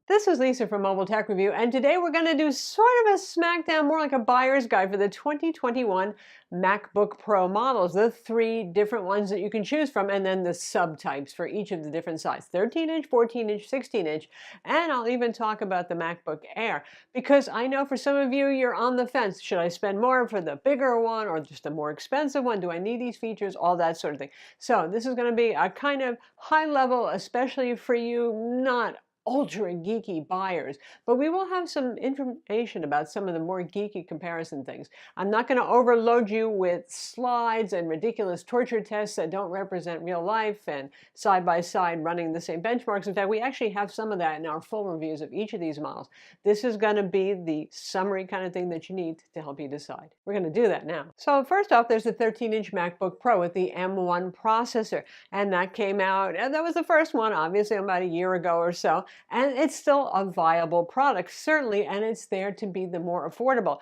This is Lisa from Mobile Tech Review, and today we're going to do sort of a smackdown, more like a buyer's guide for the 2021 MacBook Pro models, the three different ones that you can choose from, and then the subtypes for each of the different sizes, 13-inch, 14-inch, 16-inch, and I'll even talk about the MacBook Air, because I know for some of you, you're on the fence. Should I spend more for the bigger one or just a more expensive one? Do I need these features? All that sort of thing. So this is going to be a kind of high level, especially for you not ultra geeky buyers, but we will have some information about some of the more geeky comparison things. I'm not going to overload you with slides and ridiculous torture tests that don't represent real life and side by side running the same benchmarks. In fact, we actually have some of that in our full reviews of each of these models. This is going to be the summary kind of thing that you need to help you decide. We're going to do that now. So first off, there's the 13-inch MacBook Pro with the M1 processor, and that came out, and that was the first one, obviously about a year ago or so. And it's still a viable product, certainly, and it's there to be the more affordable.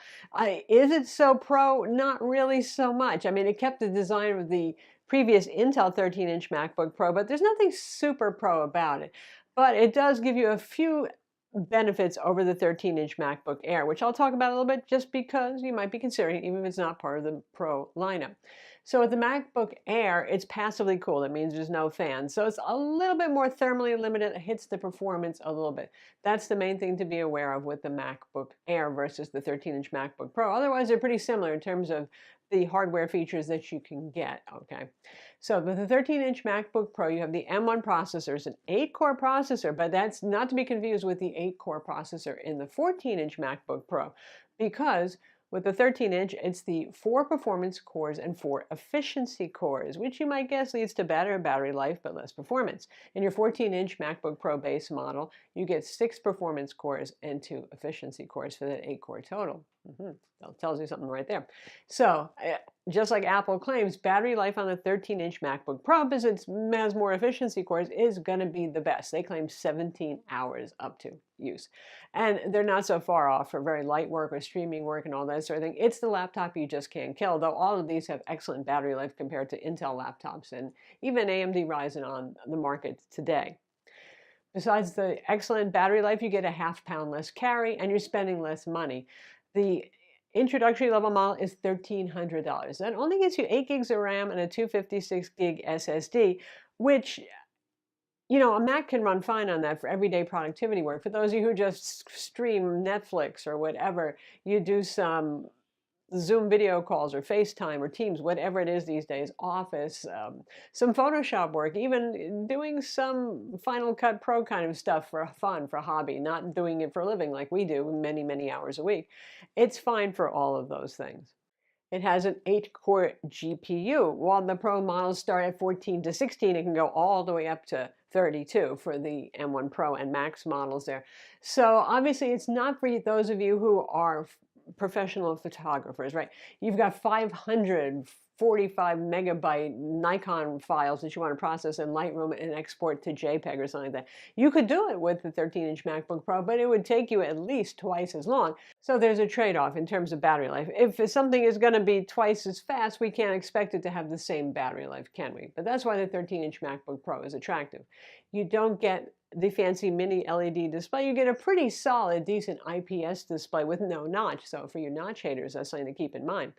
Is it so pro? Not really so much. I mean, it kept the design of the previous Intel 13-inch MacBook Pro, but there's nothing super pro about it. But it does give you a few benefits over the 13-inch MacBook Air, which I'll talk about a little bit just because you might be considering, even if it's not part of the Pro lineup. So with the MacBook Air, it's passively cooled. That means there's no fan. So it's a little bit more thermally limited. It hits the performance a little bit. That's the main thing to be aware of with the MacBook Air versus the 13-inch MacBook Pro. Otherwise, they're pretty similar in terms of the hardware features that you can get, okay? So with the 13-inch MacBook Pro, you have the M1 processor. It's an 8-core processor, but that's not to be confused with the 8-core processor in the 14-inch MacBook Pro, because with the 13-inch, it's the 4 performance cores and 4 efficiency cores, which you might guess leads to better battery life but less performance. In your 14-inch MacBook Pro base model, you get 6 performance cores and 2 efficiency cores for that 8-core total. That tells you something right there. So, just like Apple claims, battery life on the 13-inch MacBook Pro, because it has more efficiency cores, is going to be the best. They claim 17 hours up to use. And they're not so far off for very light work or streaming work and all that sort of thing. It's the laptop you just can't kill, though all of these have excellent battery life compared to Intel laptops and even AMD Ryzen on the market today. Besides the excellent battery life, you get a half-pound less carry and you're spending less money. The introductory level model is $1,300. That only gives you 8 gigs of RAM and a 256 gig SSD, which, you know, a Mac can run fine on that for everyday productivity work. For those of you who just stream Netflix or whatever, you do some Zoom video calls or FaceTime or Teams, whatever it is these days, Office, some Photoshop work, even doing some Final Cut Pro kind of stuff for fun, for hobby, not doing it for a living like we do many, many hours a week. It's fine for all of those things. It has an 8-core GPU. While the Pro models start at 14 to 16, it can go all the way up to 32 for the M1 Pro and Max models there. So obviously it's not for those of you who are professional photographers, right? You've got 545 megabyte Nikon files that you want to process in Lightroom and export to JPEG or something like that. You could do it with the 13-inch MacBook Pro, but it would take you at least twice as long. So there's a trade-off in terms of battery life. If something is going to be twice as fast, we can't expect it to have the same battery life, can we? But that's why the 13-inch MacBook Pro is attractive. You don't get the fancy mini LED display. You get a pretty solid, decent IPS display with no notch. So for your notch haters, that's something to keep in mind.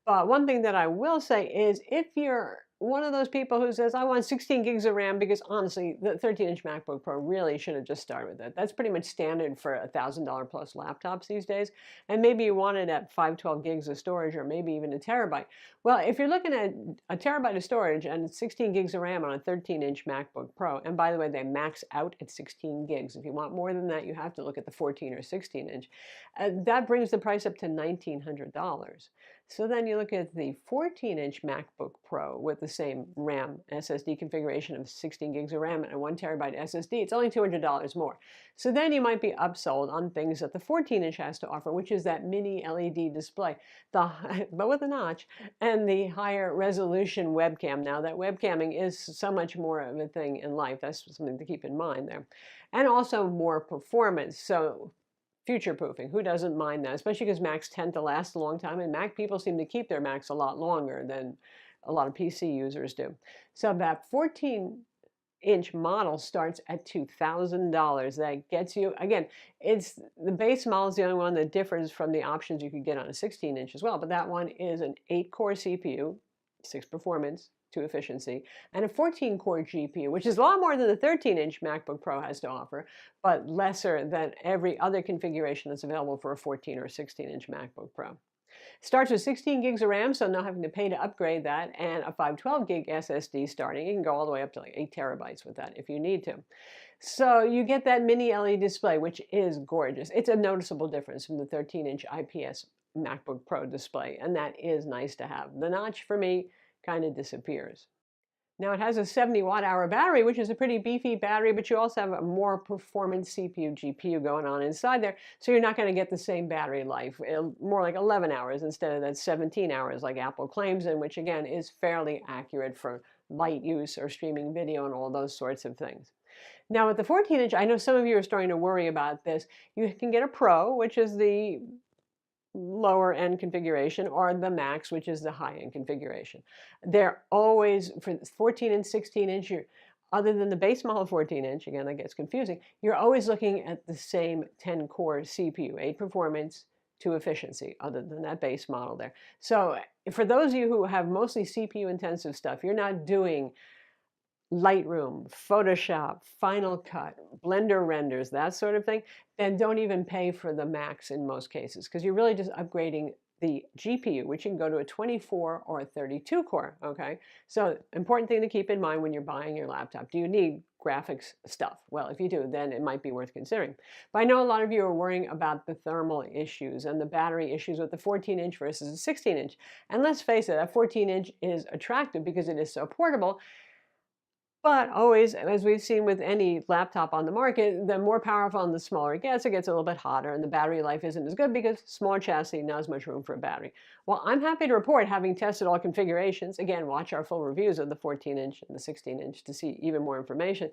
But one thing that I will say is if you're one of those people who says, I want 16 gigs of RAM, because honestly, the 13-inch MacBook Pro really should have just started with that. That's pretty much standard for $1,000 plus laptops these days. And maybe you want it at 512 gigs of storage or maybe even a terabyte. Well, if you're looking at a terabyte of storage and 16 gigs of RAM on a 13-inch MacBook Pro, and by the way, they max out at 16 gigs. If you want more than that, you have to look at the 14 or 16-inch. That brings the price up to $1,900. So then you look at the 14-inch MacBook Pro with the same RAM SSD configuration of 16 gigs of RAM and a 1 terabyte SSD. It's only $200 more. So then you might be upsold on things that the 14-inch has to offer, which is that mini LED display, but with a notch, and the higher resolution webcam. Now that webcamming is so much more of a thing in life. That's something to keep in mind there. And also more performance. So future-proofing. Who doesn't mind that? Especially because Macs tend to last a long time, and Mac people seem to keep their Macs a lot longer than a lot of PC users do. So that 14 16-inch model starts at $2,000. That gets you, again, it's the base model is the only one that differs from the options you could get on a 16-inch as well. But that one is an 8-core CPU, 6 performance, 2 efficiency, and a 14-core GPU, which is a lot more than the 13-inch MacBook Pro has to offer, but lesser than every other configuration that's available for a 14 or 16-inch MacBook Pro. Starts with 16 gigs of RAM, so not having to pay to upgrade that, and a 512 gig SSD starting. You can go all the way up to like 8 terabytes with that if you need to. So you get that mini LED display, which is gorgeous. It's a noticeable difference from the 13-inch IPS MacBook Pro display, and that is nice to have. The notch, for me, kind of disappears. Now it has a 70 watt-hour battery, which is a pretty beefy battery, but you also have a more performance CPU, GPU going on inside there, so you're not going to get the same battery life. More like 11 hours instead of that 17 hours like Apple claims, and which again is fairly accurate for light use or streaming video and all those sorts of things. Now with the 14-inch, I know some of you are starting to worry about this. You can get a Pro, which is the lower end configuration, or the Max, which is the high end configuration. They're always, for 14 and 16 inch, other than the base model 14 inch, again, that gets confusing, you're always looking at the same 10 core CPU, 8 performance, 2 efficiency, other than that base model there. So for those of you who have mostly CPU intensive stuff, you're not doing Lightroom, Photoshop, Final Cut, Blender renders, that sort of thing, then don't even pay for the Max in most cases, because you're really just upgrading the GPU, which you can go to a 24 or a 32 core, okay? So important thing to keep in mind when you're buying your laptop. Do you need graphics stuff? Well, if you do, then it might be worth considering. But I know a lot of you are worrying about the thermal issues and the battery issues with the 14-inch versus the 16-inch. And let's face it, that 14-inch is attractive because it is so portable. But always, as we've seen with any laptop on the market, the more powerful and the smaller it gets a little bit hotter, and the battery life isn't as good because smaller chassis, not as much room for a battery. Well, I'm happy to report, having tested all configurations, again, watch our full reviews of the 14-inch and the 16-inch to see even more information,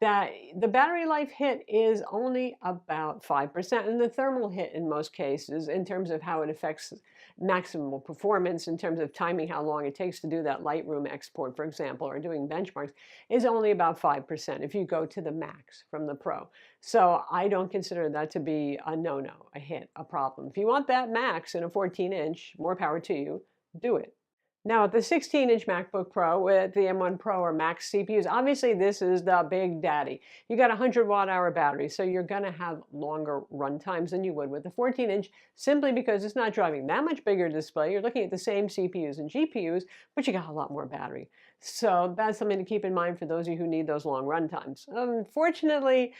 that the battery life hit is only about 5%, and the thermal hit in most cases, in terms of how it affects maximal performance, in terms of timing, how long it takes to do that Lightroom export, for example, or doing benchmarks, is only about 5% if you go to the Max from the Pro. So I don't consider that to be a no-no, a hit, a problem. If you want that Max in a 14-inch, more power to you, do it. Now, the 16-inch MacBook Pro with the M1 Pro or Max CPUs, obviously this is the big daddy. You got a 100 watt-hour battery, so you're going to have longer run times than you would with the 14-inch, simply because it's not driving that much bigger display. You're looking at the same CPUs and GPUs, but you got a lot more battery. So that's something to keep in mind for those of you who need those long run times. Unfortunately,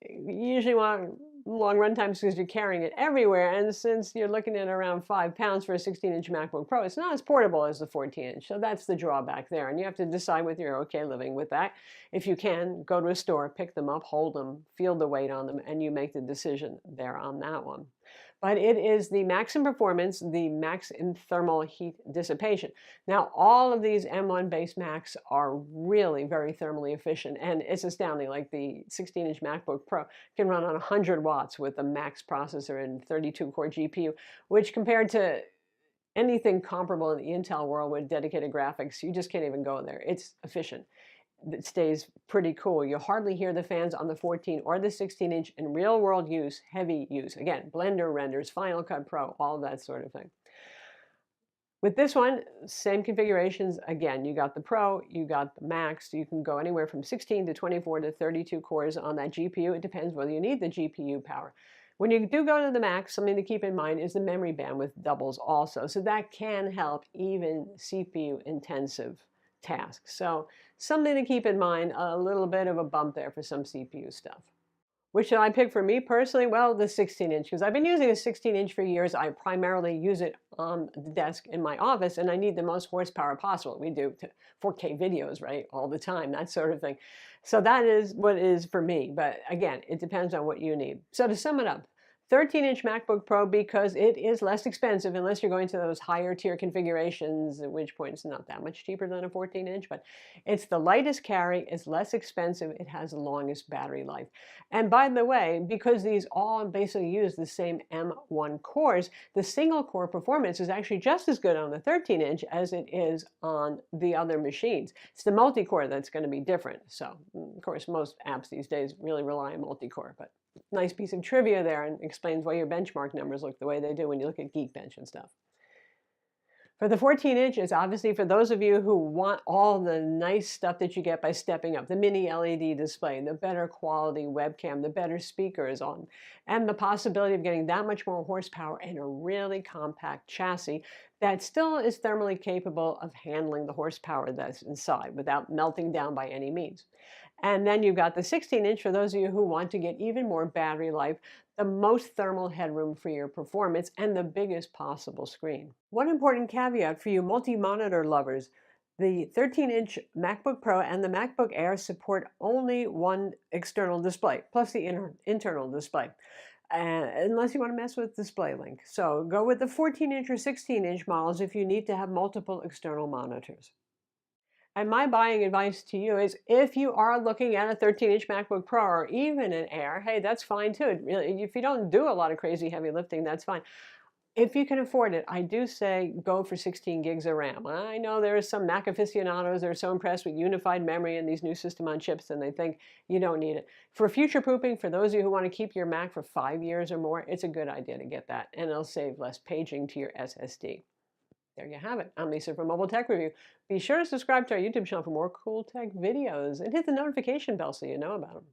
you usually want long run times because you're carrying it everywhere, and since you're looking at around 5 pounds for a 16-inch MacBook Pro, it's not as portable as the 14-inch, so that's the drawback there, and you have to decide whether you're okay living with that. If you can, go to a store, pick them up, hold them, feel the weight on them, and you make the decision there on that one. But it is the max in performance, the max in thermal heat dissipation. Now, all of these M1 based Macs are really very thermally efficient, and it's astounding. Like the 16-inch MacBook Pro can run on 100 watts with a Max processor and 32-core GPU, which compared to anything comparable in the Intel world with dedicated graphics, you just can't even go there. It's efficient. It stays pretty cool. You hardly hear the fans on the 14 or the 16-inch in real-world use, heavy use. Again, Blender renders, Final Cut Pro, all of that sort of thing. With this one, same configurations. Again, you got the Pro, you got the Max. You can go anywhere from 16 to 24 to 32 cores on that GPU. It depends whether you need the GPU power. When you do go to the Max, something to keep in mind is the memory bandwidth doubles also. So that can help even CPU-intensive tasks. So something to keep in mind, a little bit of a bump there for some CPU stuff. Which should I pick for me personally? Well, the 16-inch, because I've been using a 16-inch for years. I primarily use it on the desk in my office, and I need the most horsepower possible. We do 4K videos, right, all the time, that sort of thing. So that is what it is for me. But again, it depends on what you need. So to sum it up, 13-inch MacBook Pro because it is less expensive unless you're going to those higher tier configurations, at which point it's not that much cheaper than a 14-inch, but it's the lightest carry, it's less expensive, it has the longest battery life. And by the way, because these all basically use the same M1 cores, the single core performance is actually just as good on the 13-inch as it is on the other machines. It's the multi-core that's going to be different. So Of course, most apps these days really rely on multi-core, but nice piece of trivia there and explains why your benchmark numbers look the way they do when you look at Geekbench and stuff. For the 14 inches, obviously for those of you who want all the nice stuff that you get by stepping up, the mini LED display, the better quality webcam, the better speakers on, and the possibility of getting that much more horsepower and a really compact chassis that still is thermally capable of handling the horsepower that's inside without melting down by any means. And then you've got the 16-inch for those of you who want to get even more battery life, the most thermal headroom for your performance, and the biggest possible screen. One important caveat for you multi-monitor lovers: the 13-inch MacBook Pro and the MacBook Air support only one external display, plus the internal display, unless you want to mess with display link. So go with the 14-inch or 16-inch models if you need to have multiple external monitors. And my buying advice to you is, if you are looking at a 13-inch MacBook Pro or even an Air, hey, that's fine too. Really, if you don't do a lot of crazy heavy lifting, that's fine. If you can afford it, I do say go for 16 gigs of RAM. I know there are some Mac aficionados that are so impressed with unified memory and these new system on chips, and they think you don't need it. For future proofing, for those of you who want to keep your Mac for 5 years or more, it's a good idea to get that, and it'll save less paging to your SSD. There you have it. I'm Lisa from Mobile Tech Review. Be sure to subscribe to our YouTube channel for more cool tech videos and hit the notification bell so you know about them.